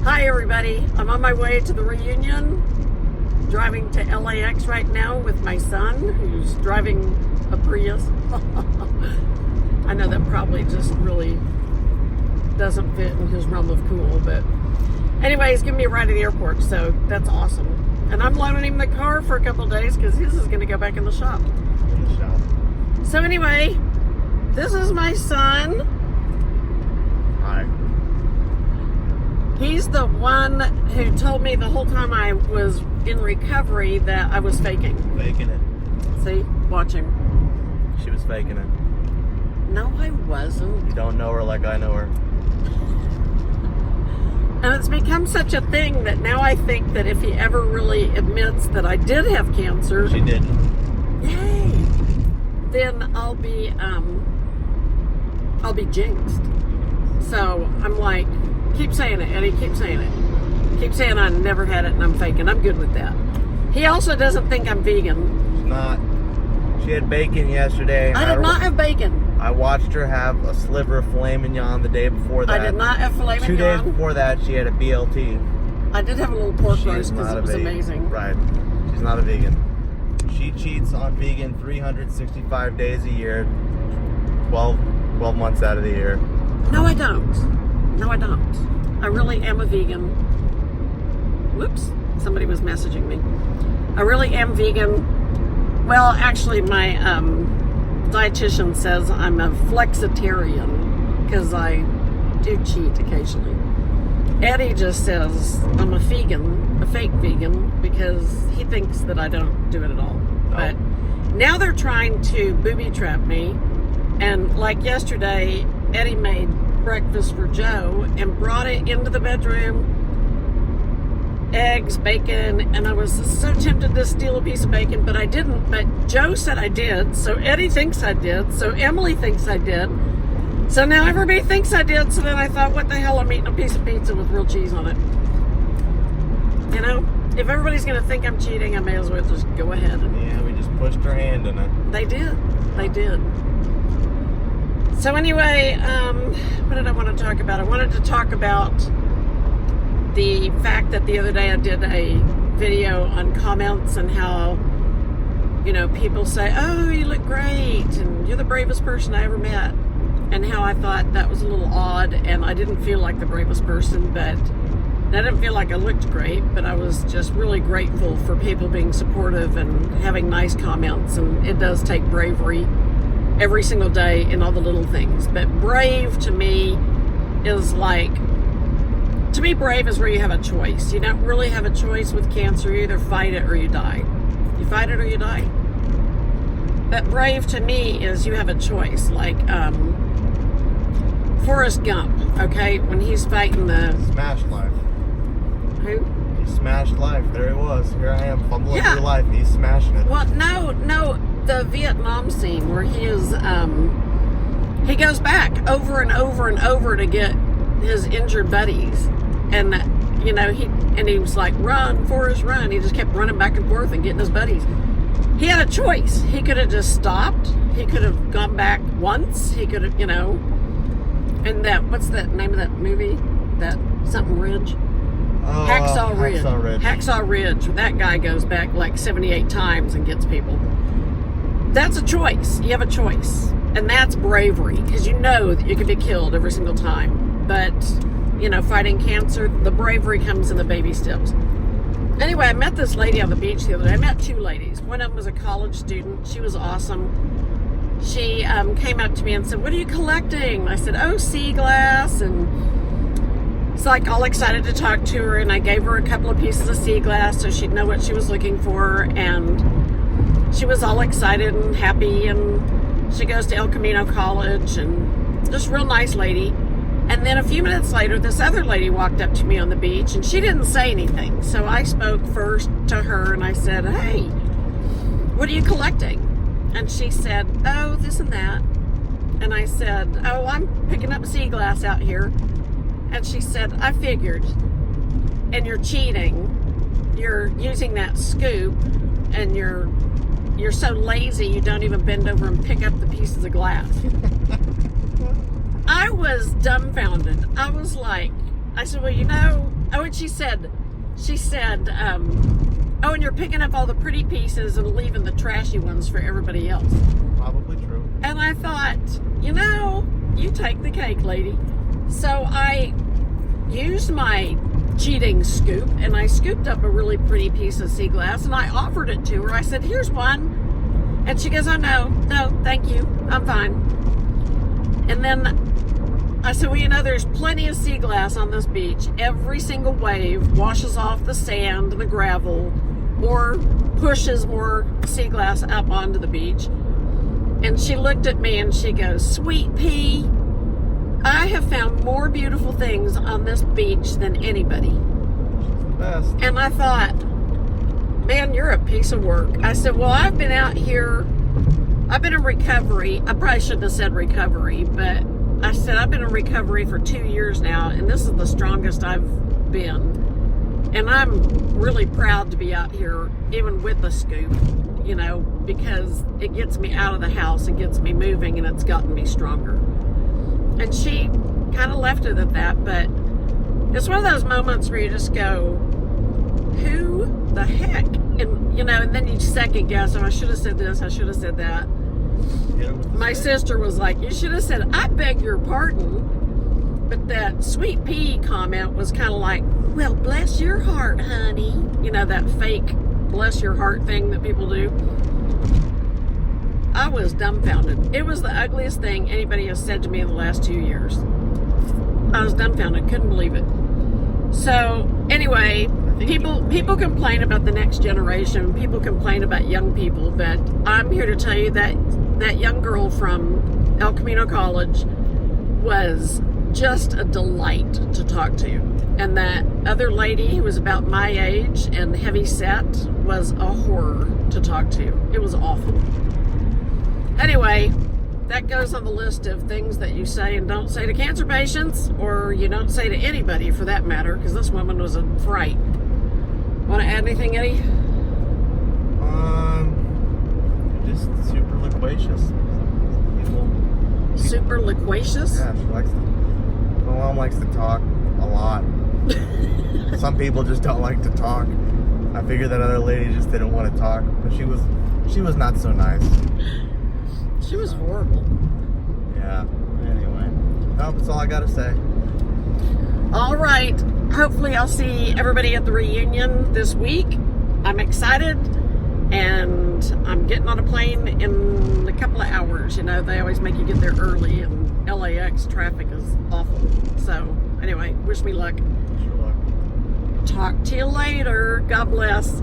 Hi everybody, I'm on my way to the reunion, driving to LAX right now with my son who's driving a Prius. I know that probably just really doesn't fit in his realm of cool, but anyway, he's giving me a ride to the airport, so that's awesome. And I'm loaning him the car for a couple of days because his is going to go back in the shop. So anyway, this is my son. Hi. He's the one who told me the whole time I was in recovery that I was faking. Faking it. See? Watch him. She was faking it. No, I wasn't. You don't know her like I know her. And it's become such a thing that now I think that if he ever really admits that I did have cancer, She did. yay, then I'll be jinxed. So I'm like, keep saying it, Eddie, keep saying it. Keep saying I never had it and I'm faking. I'm good with that. He also doesn't think I'm vegan. She's not. She had bacon yesterday. I did not have bacon. I watched her have a sliver of filet mignon the day before that. I did not have filet 2 days mignon. before that, she had a BLT. I did have a little pork She roast is because not it a was vegan. amazing. Right. She's not a vegan. She cheats on vegan 365 days a year, 12 months out of the year. No, I don't. No, I don't. I really am a vegan. Whoops. Somebody was messaging me. I really am vegan. Well, actually, my dietitian says I'm a flexitarian because I do cheat occasionally. Eddie just says I'm a vegan, a fake vegan, because he thinks that I don't do it at all. No. But now they're trying to booby trap me. And like yesterday, Eddie made breakfast for Joe and brought it into the bedroom. Eggs, bacon, and I was so tempted to steal a piece of bacon, but I didn't. But Joe said I did, so Eddie thinks I did, so Emily thinks I did. So now everybody thinks I did, so then I thought, what the hell, I'm eating a piece of pizza with real cheese on it. You know, if everybody's going to think I'm cheating, I may as well just go ahead. Yeah, we just pushed her hand in it. They did. They did. So anyway, what did I want to talk about? I wanted to talk about the fact that the other day I did a video on comments and how, you know, people say, oh, you look great and you're the bravest person I ever met, and how I thought that was a little odd and I didn't feel like the bravest person, but I didn't feel like I looked great, but I was just really grateful for people being supportive and having nice comments. And it does take bravery every single day in all the little things, but brave to me is like, to be brave is where you have a choice. You don't really have a choice with cancer. You either fight it or you die. You fight it or you die. But brave to me is you have a choice. Like Forrest Gump, okay? When he's fighting the... Smashed life. Who? He smashed life. There he was. Here I am, fumbling Yeah. through life. He's smashing it. Well, no, the Vietnam scene where he is, he goes back over and over and over to get his injured buddies. And, you know, he was like, run, Forrest, run. He just kept running back and forth and getting his buddies. He had a choice. He could have just stopped. He could have gone back once. He could have, you know, and that, what's the name of that movie? That something Ridge? Hacksaw Ridge. Hacksaw Ridge. Hacksaw Ridge. That guy goes back like 78 times and gets people. That's a choice. You have a choice. And that's bravery, because you know that you could be killed every single time. But, you know, fighting cancer, the bravery comes in the baby steps. Anyway, I met this lady on the beach the other day. I met two ladies. One of them was a college student. She was awesome. She came up to me and said, what are you collecting? I said, oh, sea glass. And it's like all excited to talk to her. And I gave her a couple of pieces of sea glass so she'd know what she was looking for. And she was all excited and happy. And she goes to El Camino College, and just real nice lady. And then a few minutes later, this other lady walked up to me on the beach, and she didn't say anything. So I spoke first to her, and I said, hey, what are you collecting? And she said, oh, this and that. And I said, oh, I'm picking up sea glass out here. And she said, I figured. And you're cheating. You're using that scoop, and you're so lazy you don't even bend over and pick up the pieces of glass. I was dumbfounded. I was like, I said, well, oh, and she said, oh, and you're picking up all the pretty pieces and leaving the trashy ones for everybody else. Probably true. And I thought, you take the cake, lady. So I used my cheating scoop and I scooped up a really pretty piece of sea glass and I offered it to her. I said, here's one. And she goes, oh, no, thank you. I'm fine. And then I said, well, there's plenty of sea glass on this beach. Every single wave washes off the sand and the gravel or pushes more sea glass up onto the beach. And she looked at me and she goes, Sweet Pea, I have found more beautiful things on this beach than anybody. She's the best. And I thought, man, you're a piece of work. I said, well, I've been out here, I've been in recovery. I probably shouldn't have said recovery, but I said I've been in recovery for 2 years now, and this is the strongest I've been. And I'm really proud to be out here, even with the scoop, because it gets me out of the house and gets me moving, and it's gotten me stronger. And she kind of left it at that, but it's one of those moments where you just go, who the heck? And, and then you second guess, oh, I should have said this, I should have said that. My sister was like, you should have said, I beg your pardon. But that Sweet Pea comment was kind of like, well, bless your heart, honey. That fake bless your heart thing that people do. I was dumbfounded. It was the ugliest thing anybody has said to me in the last 2 years. I was dumbfounded, couldn't believe it. So anyway, people complain about the next generation. People complain about young people, but I'm here to tell you that that young girl from El Camino College was just a delight to talk to. And that other lady who was about my age and heavy set was a horror to talk to. It was awful. Anyway, that goes on the list of things that you say and don't say to cancer patients, or you don't say to anybody for that matter, because this woman was a fright. Want to add anything, Eddie? Just super loquacious. Super loquacious? Yeah, she likes to. My mom likes to talk a lot. Some people just don't like to talk. I figured that other lady just didn't want to talk, but she was not so nice. She was horrible. Yeah. Anyway, that's all I gotta say. All right. Hopefully, I'll see everybody at the reunion this week. I'm excited, and I'm getting on a plane in a couple of hours. They always make you get there early, and LAX traffic is awful. So, anyway, wish me luck. Wish you luck. Talk to you later. God bless.